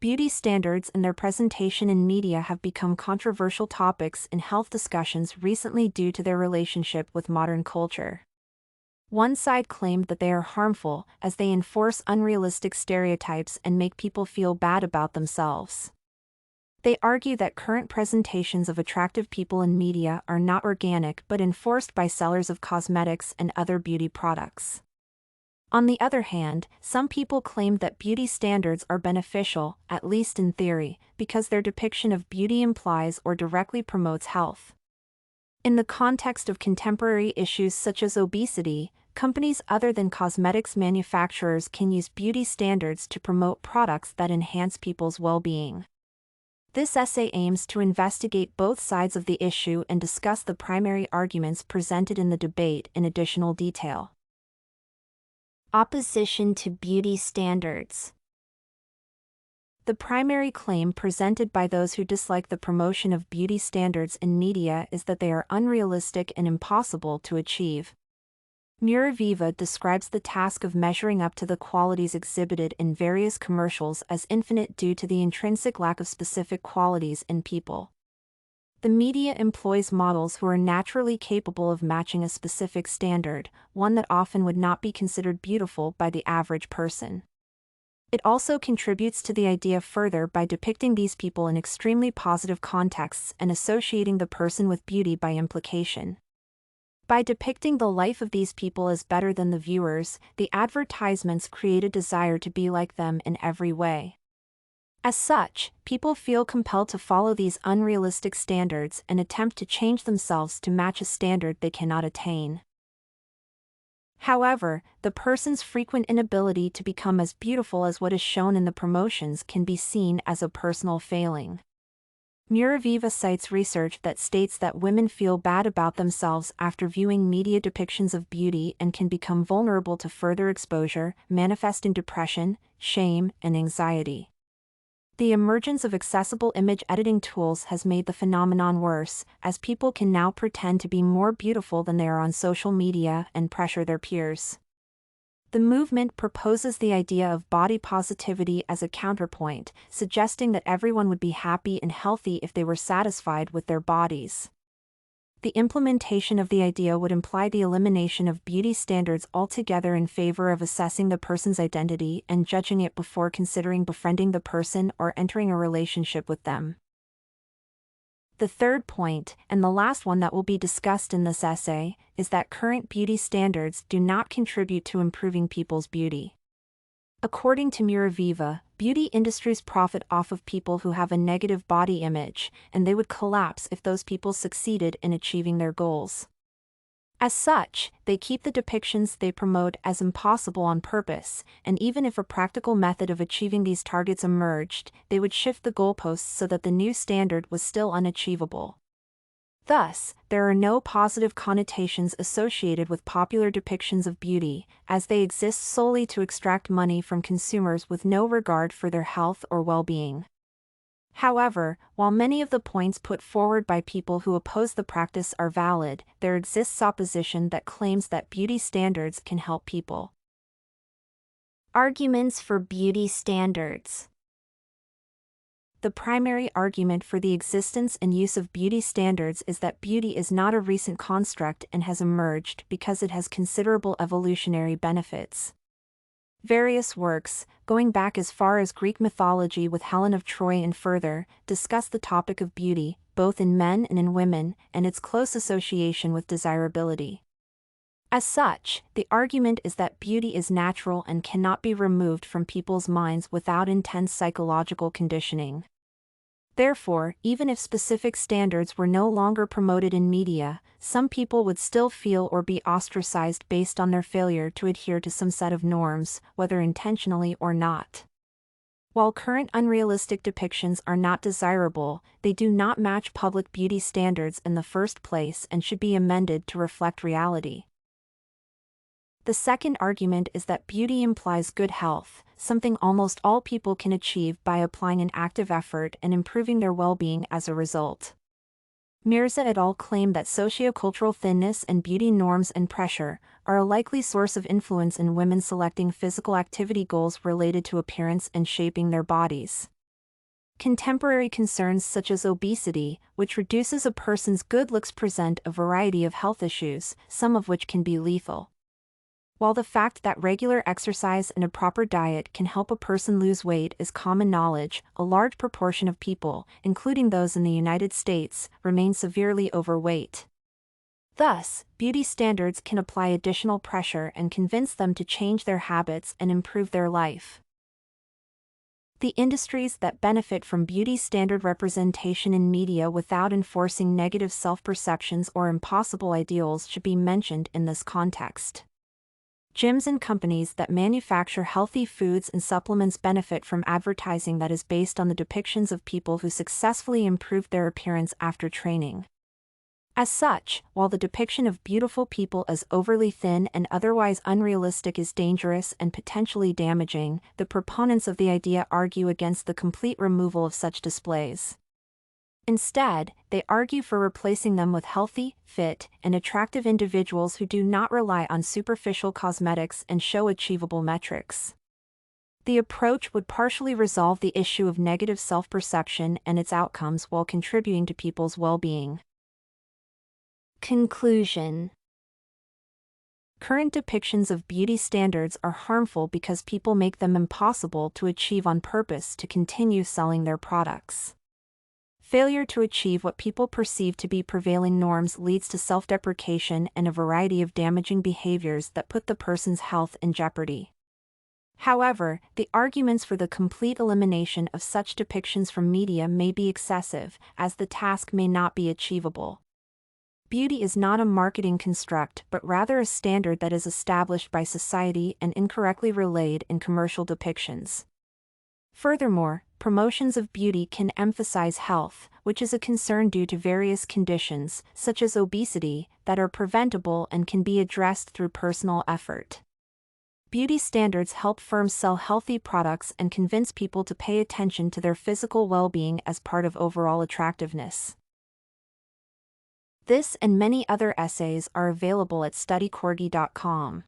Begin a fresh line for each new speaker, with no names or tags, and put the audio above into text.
beauty standards and their presentation in media have become controversial topics in health discussions recently due to their relationship with modern culture. One side claimed that they are harmful as they enforce unrealistic stereotypes and make people feel bad about themselves. They argue that current presentations of attractive people in media are not organic but enforced by sellers of cosmetics and other beauty products. On the other hand, some people claim that beauty standards are beneficial, at least in theory, because their depiction of beauty implies or directly promotes health. In the context of contemporary issues such as obesity, companies other than cosmetics manufacturers can use beauty standards to promote products that enhance people's well-being. This essay aims to investigate both sides of the issue and discuss the primary arguments presented in the debate in additional detail. Opposition to beauty standards. The primary claim presented by those who dislike the promotion of beauty standards in media is that they are unrealistic and impossible to achieve. Muraveva describes the task of measuring up to the qualities exhibited in various commercials as infinite due to the intrinsic lack of specific qualities in people. The media employs models who are naturally capable of matching a specific standard, one that often would not be considered beautiful by the average person. It also contributes to the idea further by depicting these people in extremely positive contexts and associating the person with beauty by implication. By depicting the life of these people as better than the viewers, the advertisements create a desire to be like them in every way. As such, people feel compelled to follow these unrealistic standards and attempt to change themselves to match a standard they cannot attain. However, the person's frequent inability to become as beautiful as what is shown in the promotions can be seen as a personal failing. Muraveva cites research that states that women feel bad about themselves after viewing media depictions of beauty and can become vulnerable to further exposure, manifesting depression, shame, and anxiety. The emergence of accessible image editing tools has made the phenomenon worse, as people can now pretend to be more beautiful than they are on social media and pressure their peers. The movement proposes the idea of body positivity as a counterpoint, suggesting that everyone would be happy and healthy if they were satisfied with their bodies. The implementation of the idea would imply the elimination of beauty standards altogether in favor of assessing the person's identity and judging it before considering befriending the person or entering a relationship with them. The third point, and the last one that will be discussed in this essay, is that current beauty standards do not contribute to improving people's beauty. According to Muraveva, beauty industries profit off of people who have a negative body image, and they would collapse if those people succeeded in achieving their goals. As such, they keep the depictions they promote as impossible on purpose, and even if a practical method of achieving these targets emerged, they would shift the goalposts so that the new standard was still unachievable. Thus, there are no positive connotations associated with popular depictions of beauty, as they exist solely to extract money from consumers with no regard for their health or well-being. However, while many of the points put forward by people who oppose the practice are valid, there exists opposition that claims that beauty standards can help people. Arguments for beauty standards. The primary argument for the existence and use of beauty standards is that beauty is not a recent construct and has emerged because it has considerable evolutionary benefits. Various works, going back as far as Greek mythology with Helen of Troy and further, discuss the topic of beauty, both in men and in women, and its close association with desirability. As such, the argument is that beauty is natural and cannot be removed from people's minds without intense psychological conditioning. Therefore, even if specific standards were no longer promoted in media, some people would still feel or be ostracized based on their failure to adhere to some set of norms, whether intentionally or not. While current unrealistic depictions are not desirable, they do not match public beauty standards in the first place and should be amended to reflect reality. The second argument is that beauty implies good health, something almost all people can achieve by applying an active effort and improving their well-being as a result. Mirza et al. Claim that sociocultural thinness and beauty norms and pressure are a likely source of influence in women selecting physical activity goals related to appearance and shaping their bodies. Contemporary concerns such as obesity, which reduces a person's good looks, present a variety of health issues, some of which can be lethal. While the fact that regular exercise and a proper diet can help a person lose weight is common knowledge, a large proportion of people, including those in the United States, remain severely overweight. Thus, beauty standards can apply additional pressure and convince them to change their habits and improve their life. The industries that benefit from beauty standard representation in media without enforcing negative self-perceptions or impossible ideals should be mentioned in this context. Gyms and companies that manufacture healthy foods and supplements benefit from advertising that is based on the depictions of people who successfully improved their appearance after training. As such, while the depiction of beautiful people as overly thin and otherwise unrealistic is dangerous and potentially damaging, the proponents of the idea argue against the complete removal of such displays. Instead, they argue for replacing them with healthy, fit, and attractive individuals who do not rely on superficial cosmetics and show achievable metrics. The approach would partially resolve the issue of negative self-perception and its outcomes while contributing to people's well-being. Conclusion. Current depictions of beauty standards are harmful because people make them impossible to achieve on purpose to continue selling their products. Failure to achieve what people perceive to be prevailing norms leads to self-deprecation and a variety of damaging behaviors that put the person's health in jeopardy. However, the arguments for the complete elimination of such depictions from media may be excessive, as the task may not be achievable. Beauty is not a marketing construct but rather a standard that is established by society and incorrectly relayed in commercial depictions. Furthermore, promotions of beauty can emphasize health, which is a concern due to various conditions, such as obesity, that are preventable and can be addressed through personal effort. Beauty standards help firms sell healthy products and convince people to pay attention to their physical well-being as part of overall attractiveness. This and many other essays are available at studycorgi.com.